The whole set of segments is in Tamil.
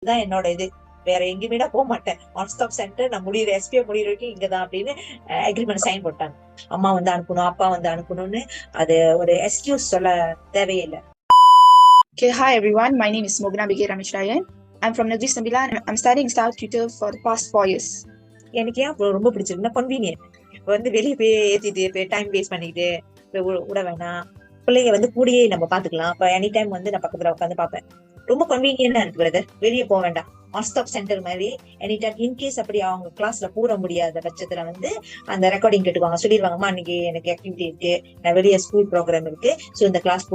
இதுதான் என்னோட இது. வேற எங்கேயுமே நான் போக மாட்டேன். ஒன் ஸ்டாப் சென்டர், நான் முடியிற எஸ்பிஐ முடியிற வரைக்கும் இங்கதான் அப்படின்னு அக்ரிமெண்ட் சைன் போட்டாங்க. அம்மா வந்து அனுப்பணும், அப்பா வந்து அனுப்பணும்னு அது ஒரு எக்ஸ்கியூஸ் சொல்ல தேவையில்லை. Okay, hi everyone. My name is Mogna Bigay Rameshrayan. I'm from Negeri Sembilan and I'm studying Star Tutor for the past 4 years. எனக்கு ஏன் ரொம்ப பிடிச்சிருக்குன்னா கன்வீனியன்ட். இப்போ வந்து வெளியே போய் ஏத்திட்டு போய் டைம் வேஸ்ட் பண்ணிக்கிட்டு விட வேணாம். பிள்ளைங்க வந்து கூடயே நம்ம பாத்துக்கலாம். இப்போ எனி டைம் வந்து நான் பக்கத்துல உட்காந்து பார்ப்பேன். ரொம்ப கன்வீனியன்டா இருக்கு பிரதர். வெளியே போக வேண்டாம். ஒன் ஸ்டாப் சென்டர் மாதிரி எனி டைம் இன்கேஸ் அப்படி அவங்க கிளாஸ்ல கூற முடியாத பட்சத்துல வந்து அந்த ரெக்கார்டிங் கேட்டுக்குவாங்க. சொல்லிடுவாங்கம்மா இன்னைக்கு எனக்கு ஆக்டிவிட்டி இருக்கு, நான் வெளியே ஸ்கூல் ப்ரோக்ராம் இருக்கு, ஸோ இந்த கிளாஸ்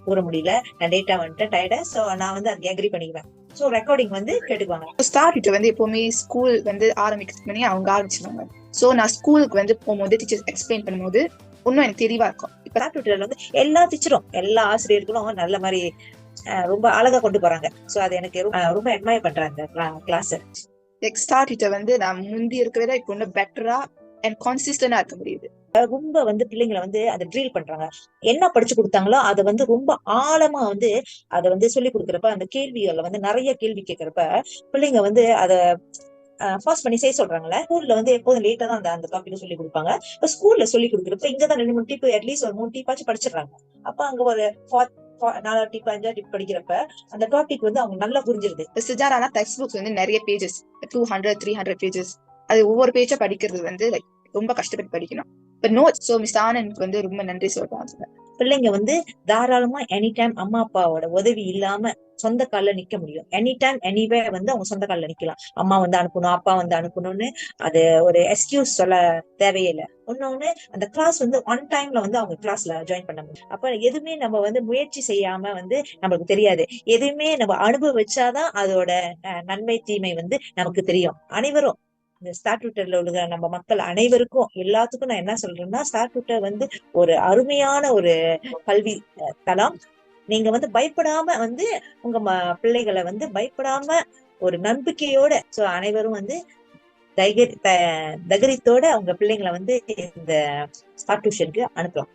கூற முடியல, நான் டேட்டா வந்துட்டு டயர்டா, ஸோ நான் வந்து அதுக்கு அக்ரி பண்ணிக்குவேன். ஸோ ரெக்கார்டிங் வந்து கேட்டுக்குவாங்க. ஸ்டார் டீச்சர் வந்து எப்பவுமே ஸ்கூல் வந்து ஆரம்பிக்க அவங்க ஆரம்பிச்சிருவாங்க. ஸோ நான் ஸ்கூலுக்கு வந்து போகும்போது டீச்சர்ஸ் எக்ஸ்பிளைன் பண்ணும்போது இன்னும் எனக்கு தெளிவா இருக்கும். இப்ப ஸ்டார் டியூட்டர்ல வந்து எல்லா டீச்சரும் எல்லா ஆசிரியர்களும் நல்ல மாதிரி ரொம்ப அழகா கொண்டு போறாங்க. சோ அது எனக்கு ரொம்ப அட்மையர் பண்றாங்க கிளாஸ். ஸ்டார் டீச்சர் வந்து நான் முந்தி இருக்கிறத இப்போ இன்னும் பெட்டரா அண்ட் கான்சிஸ்டன்டா இருக்க முடியுது. ரொம்ப வந்து பிள்ளைங்களை வந்து அதை ட்ரில் பண்றாங்க. என்ன படிச்சு கொடுத்தாங்களோ அதை வந்து ரொம்ப ஆழமா வந்து அதை வந்து சொல்லி கொடுக்குறப்ப, அந்த கேள்விகள்ல வந்து நிறைய கேள்வி கேட்கறப்ப பிள்ளைங்க வந்து அதை ஃபாஸ்ட் பண்ணி செய்ய சொல்றாங்களே. ஸ்கூல்ல வந்து எப்போதும் லேட்டா தான் அந்த டாபிக் சொல்லி கொடுப்பாங்க. இப்ப ஸ்கூல்ல சொல்லி கொடுக்குறப்ப இங்கதான் 2-3 டிப், அட்லீஸ்ட் ஒரு 3 டிப்பாச்சும் படிச்சிடறாங்க. அப்ப அங்க ஒரு 4 டிப் 5 டிப் படிக்கிறப்ப அந்த டாபிக் வந்து அவங்க நல்லா புரிஞ்சிருது. சுஜாரானா டெக்ஸ்ட் புக்ஸ் வந்து நிறைய பேஜஸ், 200-300 பேஜஸ். அது ஒவ்வொரு பேஜா படிக்கிறது வந்து ரொம்ப கஷ்டப்பட்டு படிக்கணும். இப்ப நோட்ஸ், சோ மிஸ் ஆனந்த் வந்து ரொம்ப நன்றி சொல்றாங்க. பிள்ளைங்க வந்து தாராளமா எனி டைம் அம்மா அப்பாவோட உதவி இல்லாம சொந்த கால்ல நிக்க முடியும். எனி டைம் எனிவே வந்து அவங்க சொந்த கால்ல நிக்கலாம். அம்மா வந்து அனுப்பணும், அப்பா வந்து அனுப்பணும்னு அது ஒரு எக்ஸ்கியூஸ் சொல்ல தேவையில்லை. இன்னொன்னு, அந்த கிளாஸ் வந்து ஒன் டைம்ல வந்து அவங்க கிளாஸ்ல ஜாயின் பண்ண முடியும். அப்ப எதுவுமே நம்ம வந்து முயற்சி செய்யாம வந்து நம்மளுக்கு தெரியாது. எதுவுமே நம்ம அனுபவிச்சாதான் அதோட நன்மை தீமை வந்து நமக்கு தெரியும். அனைவரும் இந்த ஸ்டார் டியூட்டர்ல உள்ள நம்ம மக்கள் அனைவருக்கும் எல்லாத்துக்கும் நான் என்ன சொல்றேன்னா, ஸ்டார் டியூட்டர் வந்து ஒரு அருமையான ஒரு கல்வி தளம். நீங்க வந்து பயப்படாம வந்து உங்க பிள்ளைகளை வந்து பயப்படாம ஒரு நம்பிக்கையோட, சோ அனைவரும் வந்து தைரியத்தோட அவங்க பிள்ளைங்களை வந்து இந்த ஸ்டார் டியூஷனுக்கு அனுப்பலாம்.